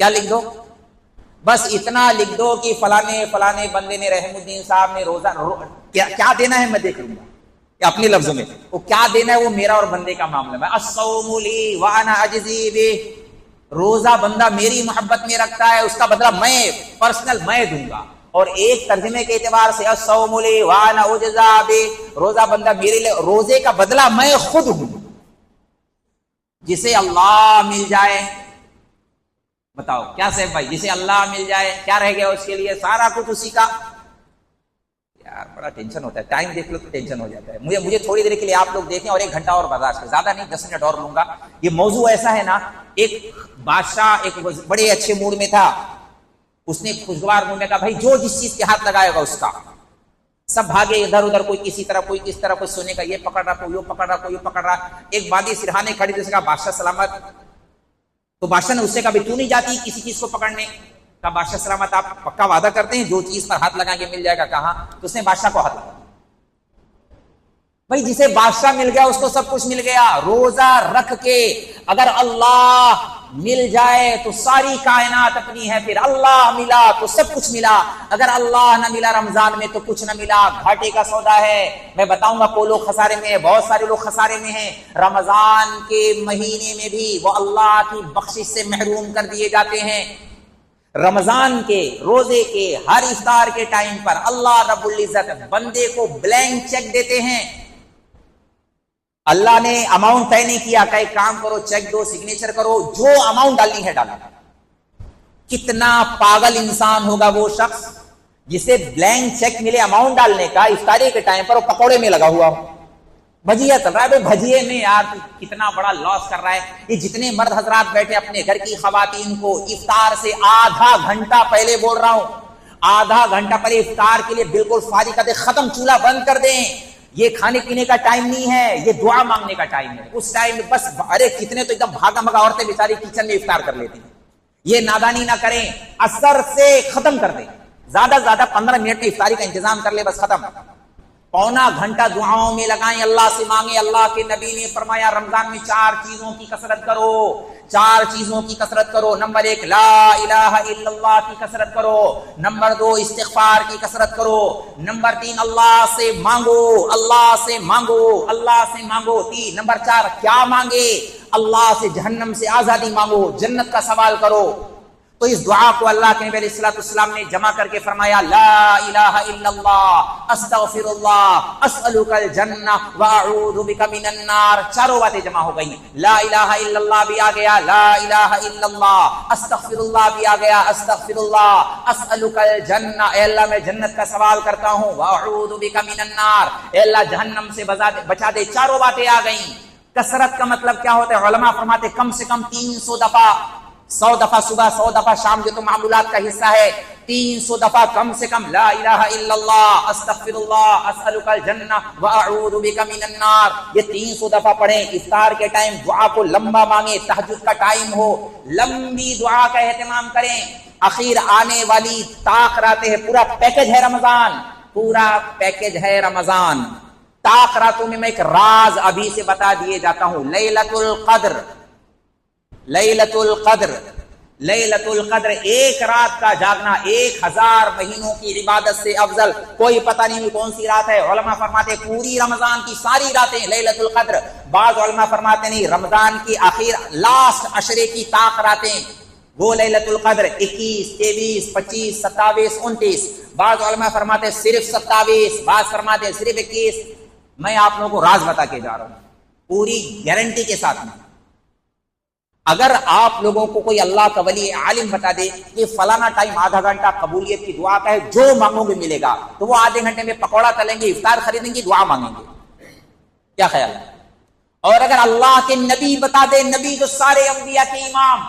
کیا لکھ دو؟ بس اتنا لکھ دو کہ فلانے فلانے بندے نے، رحم الدین صاحب نے روزہ کیا دینا ہے میں دیکھ لوں گا، اپنے لفظوں میں وہ کیا دینا ہے وہ میرا اور بندے کا معاملہ ہے. الصوم لی وانا اجزی بہ، روزہ بندہ میری محبت میں رکھتا ہے، اس کا بدلہ میں پرسنل میں دوں گا. اور ایک ترجمے کے اعتبار سے الصوم لی وانا اجزا بہ، روزہ بندہ میرے لیے، روزے کا بدلہ میں خود ہوں. جسے اللہ مل جائے، بتاؤ کیا صاحب بھائی، جسے اللہ مل جائے کیا رہ گیا اس کے لیے؟ سارا کچھ اسی کا. یار بڑا ٹینشن ہوتا ہے، ٹائم دیکھ لو تو ٹینشن ہو جاتا ہے. مجھے تھوڑی دیر کے لیے آپ لوگ دیکھیں اور 1 گھنٹہ اور برداشت کریں، زیادہ نہیں 10 منٹ اور لوں گا. یہ موضوع ایسا ہے نا، ایک بادشاہ ایک بڑے اچھے موڈ میں تھا، اس نے خوشگوار موڈ میں کہا بھائی جو جس چیز کے ہاتھ لگائے گا اس کا. سب بھاگے ادھر ادھر، کوئی کسی طرح کوئی کس طرح، کوئی سونے کا یہ پکڑ رہا، کوئی یہ پکڑ رہا، کوئی یہ پکڑ رہا. ایک بادی سرہانے کھڑی تھی، اس نے کہا بادشاہ سلامت. تو بادشاہ نے اس سے کہا بھی تو نہیں جاتی کسی چیز کو پکڑنے؟ کہا بادشاہ سلامت آپ پکا وعدہ کرتے ہیں جو چیز پر ہاتھ لگائیں گے مل جائے گا؟ کہاں. تو اس نے بادشاہ کو ہاتھ لگا. بھائی جسے بادشاہ مل گیا اس کو سب کچھ مل گیا. روزہ رکھ کے اگر اللہ مل جائے تو ساری کائنات اپنی ہے، پھر اللہ ملا تو سب کچھ ملا. اگر اللہ نہ ملا رمضان میں تو کچھ نہ ملا، گھاٹے کا سودا ہے. میں بتاؤں گا کوئی لوگ خسارے میں ہیں، بہت سارے لوگ خسارے میں ہیں. رمضان کے مہینے میں بھی وہ اللہ کی بخشش سے محروم کر دیے جاتے ہیں. رمضان کے روزے کے ہر افطار کے ٹائم پر اللہ رب العزت بندے کو بلینک چیک دیتے ہیں. اللہ نے اماؤنٹ طے نہیں کیا کہ ایک کام کرو چیک دو سگنیچر کرو، جو اماؤنٹ ڈالنی ہے ڈالو. کتنا پاگل انسان ہوگا وہ شخص جسے بلینک چیک ملے اماؤنٹ ڈالنے کا، افطاری کے ٹائم پر وہ پکوڑے میں لگا ہوا ہو، بھجیا چل رہا ہے. بھجیے میں یار کتنا بڑا لاس کر رہا ہے. یہ جتنے مرد حضرات بیٹھے اپنے گھر کی خواتین کو افطار سے آدھا گھنٹہ پہلے بول رہا ہوں، آدھا گھنٹہ پہلے افطار کے لیے بالکل فارغ کر دیں، ختم، چولہا بند کر دیں. یہ کھانے پینے کا ٹائم نہیں ہے، یہ دعا مانگنے کا ٹائم ہے. اس ٹائم میں بس ارے کتنے تو ایک دم بھاگا بھاگا عورتیں بیچاری کچن میں افطار کر لیتی ہیں. یہ نادانی نہ کریں، اثر سے ختم کر دیں. زیادہ سے زیادہ 15 منٹ میں افطاری کا انتظام کر لے، بس ختم. پونا گھنٹہ دعاؤں میں لگائیں، اللہ سے مانگیں. اللہ کے نبی نے فرمایا رمضان میں 4 چیزوں کی کثرت کرو، 4 چیزوں کی کثرت کرو. نمبر 1 لا الہ الا اللہ کی کثرت کرو. نمبر 2 استغفار کی کثرت کرو. نمبر 3 اللہ سے مانگو، اللہ سے مانگو، اللہ سے مانگو. 3 نمبر 4 کیا مانگے؟ اللہ سے جہنم سے آزادی مانگو، جنت کا سوال کرو. تو اس دعا کو اللہ کے نبی علیہ الصلوۃ والسلام نے جمع کر کے فرمایا لا الہ الا اللہ استغفر اللہ اسألک الجنہ واعوذ بک من النار. چاروں باتیں جمع ہو گئی. لا الہ الا اللہ بھی آ گیا، لا الہ الا اللہ. استغفر اللہ بھی آ گیا، استغفر اللہ. اسألک الجنہ، اے اللہ میں جنت کا سوال کرتا ہوں. واعوذ بک من النار، اے اللہ جہنم سے بچا دے. چاروں باتیں آ گئیں. کثرت کا مطلب کیا ہوتا ہے؟ علماء فرماتے کم سے کم 300 دفعہ، 100 دفعہ صبح، 100 دفعہ شام، جو تو معمولات کا حصہ ہے. 300 دفعہ کم سے کم لا الہ الا اللہ استغفر اللہ اسألک الجنہ واعوذ بک من النار. یہ 300 دفعہ پڑھیں. افطار کے ٹائم دعا کو لمبا مانگیں، تہجد کا ٹائم ہو لمبی دعا کا اہتمام کریں. اخیر آنے والی طاق راتیں ہے، پورا پیکج ہے رمضان، پورا پیکج ہے رمضان. طاق راتوں میں ایک راز ابھی سے بتا دیے جاتا ہوں. لیلۃ القدر، لیلۃ القدر، لیلۃ القدر، ایک رات کا جاگنا 1000 مہینوں کی عبادت سے افضل. کوئی پتہ نہیں کون سی رات ہے. علماء فرماتے پوری رمضان کی ساری راتیں لیلۃ القدر. بعض علماء فرماتے نہیں، رمضان کی آخر لاسٹ عشرے کی طاق راتیں وہ لیلۃ القدر 21، 23، 25، 27، 29. بعض علماء فرماتے صرف 27، بعض فرماتے صرف 21. میں آپ لوگوں کو راز بتا کے جا رہا ہوں پوری گارنٹی کے ساتھ میں. اگر آپ لوگوں کو کوئی اللہ کا ولی عالم بتا دے کہ فلانا ٹائم آدھا گھنٹہ قبولیت کی دعا کا ہے، جو مانگو گے ملے گا، تو وہ آدھے گھنٹے میں پکوڑا تلیں گے، افطار خریدیں گے، دعا مانگیں گے. کیا خیال ہے؟ اور اگر اللہ کے نبی بتا دے، نبی جو سارے انبیاء کے امام،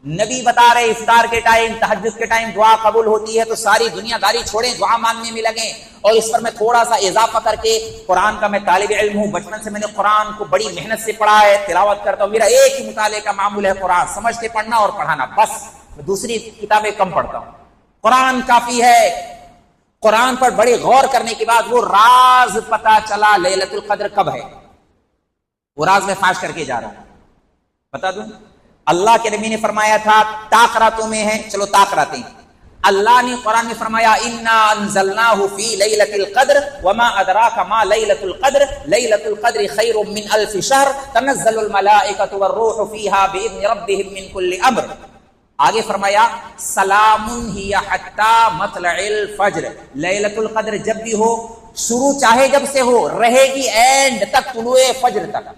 نبی بتا رہے افطار کے ٹائم، تہجد کے ٹائم دعا قبول ہوتی ہے، تو ساری دنیا داری چھوڑیں، دعا مانگنے میں لگیں. اور اس پر میں تھوڑا سا اضافہ کر کے، قرآن کا میں طالب علم ہوں، بچپن سے میں نے قرآن کو بڑی محنت سے پڑھا ہے، تلاوت کرتا ہوں. میرا ایک ہی مطالعے کا معمول ہے قرآن، سمجھ کے پڑھنا اور پڑھانا، بس. میں دوسری کتابیں کم پڑھتا ہوں، قرآن کافی ہے. قرآن پر بڑے غور کرنے کے بعد وہ راز پتا چلا لیلۃ القدر کب ہے. وہ راز میں فاش کر کے جا رہا ہوں، بتا دوں. اللہ کے نبی نے فرمایا تھا طاق راتوں میں ہے، چلو طاق راتیں. اللہ نے قرآن میں فرمایا انا انزلناہ فی لیلۃ القدر وما ادراک ما لیلۃ القدر لیلۃ القدر خیر من الف شہر تنزل الملائکۃ والروح فیہا باذن ربہم من کل امر. آگے فرمایا سلام ہی حتی مطلع الفجر، لیلۃ القدر جب بھی ہو، شروع چاہے جب سے ہو، رہے گی اینڈ تک، طلوع فجر تک.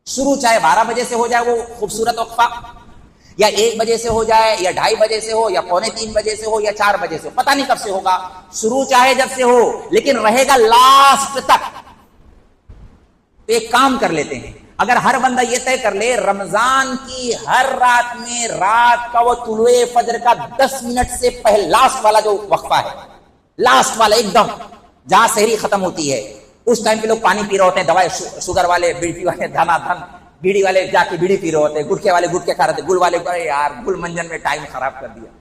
شروع چاہے 12 بجے سے ہو جائے وہ خوبصورت وقفہ، یا 1 بجے سے ہو جائے، یا 2:30 بجے سے ہو، یا 2:45 بجے سے ہو، یا 4 بجے سے ہو، پتہ نہیں کب سے ہوگا. شروع چاہے جب سے ہو لیکن رہے گا لاسٹ تک. تو ایک کام کر لیتے ہیں، اگر ہر بندہ یہ طے کر لے رمضان کی ہر رات میں رات کا وہ طلوع فجر کا 10 منٹ سے پہلے لاسٹ والا جو وقفہ ہے، لاسٹ والا ایک دم جہاں سحری ختم ہوتی ہے، اس ٹائم پہ لوگ پانی پی رہے ہوتے ہیں، دوائی شوگر والے، بیڑی والے دھنا دھن، بیڑی والے جا کے بیڑی پی رہے ہوتے ہیں، گٹکے والے گٹکے کھا رہے تھے، گل والے یار گل منجن میں ٹائم خراب کر دیا.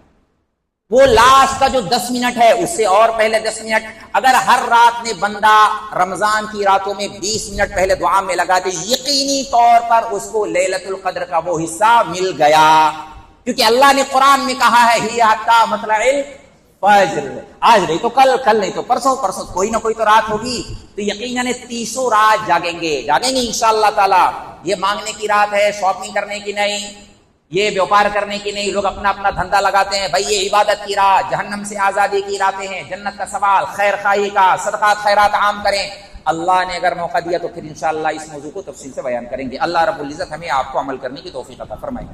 وہ لاسٹ کا جو 10 منٹ ہے اس سے اور پہلے 10 منٹ، اگر ہر رات میں بندہ رمضان کی راتوں میں 20 منٹ پہلے دعا میں لگا دے، یقینی طور پر اس کو لیلۃ القدر کا وہ حصہ مل گیا. کیونکہ اللہ نے قرآن میں کہا ہے ہی حتی مطلع الفجر، آج نہیں تو کل، کل نہیں تو پرسوں، پرسوں کوئی نہ کوئی تو رات ہوگی. تو یقیناً 30 رات جاگیں گے انشاءاللہ تعالی. یہ مانگنے کی رات ہے، شاپنگ کرنے کی نہیں، یہ بیوپار کرنے کی نہیں. لوگ اپنا اپنا دھندا لگاتے ہیں، بھائی یہ عبادت کی رات، جہنم سے آزادی کی راتیں ہیں، جنت کا سوال، خیر خواہی کا، صدقات خیرات عام کریں. اللہ نے اگر موقع دیا تو پھر انشاءاللہ اس موضوع کو تفصیل سے بیان کریں گے. اللہ رب العزت ہمیں آپ کو عمل کرنے کی توفیق عطا فرمائے.